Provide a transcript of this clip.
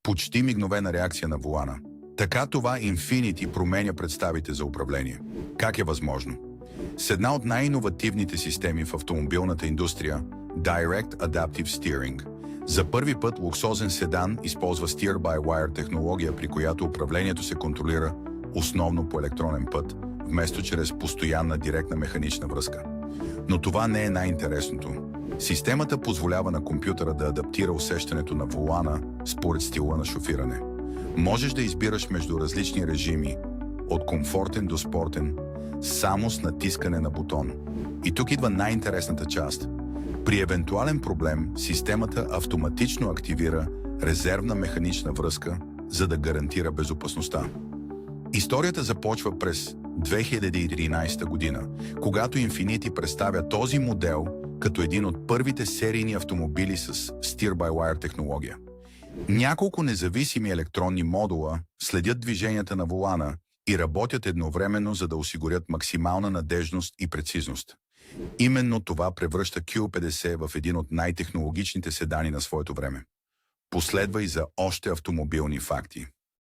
почти мигновена реакция на волана. Така това Infiniti променя представите за управление. Как е възможно? С една от най-иновативните системи в автомобилната индустрия – Direct Adaptive Steering. За първи път луксозен седан използва Steer-by-Wire технология, при която управлението се контролира основно по електронен път, вместо чрез постоянна директна механична връзка. Но това не е най-интересното. Системата позволява на компютъра да адаптира усещането на волана според стила на шофиране. Можеш да избираш между различни режими, от комфортен до спортен, само с натискане на бутон. И тук идва най-интересната част. При евентуален проблем, системата автоматично активира резервна механична връзка, за да гарантира безопасността. Историята започва през 2013 година, когато Infiniti представя този модел като един от първите серийни автомобили с Steer-by-Wire технология. Няколко независими електронни модула следят движенията на волана и работят едновременно, за да осигурят максимална надежност и прецизност. Именно това превръща Q50 в един от най-технологичните седани на своето време. Последва и за още автомобилни факти.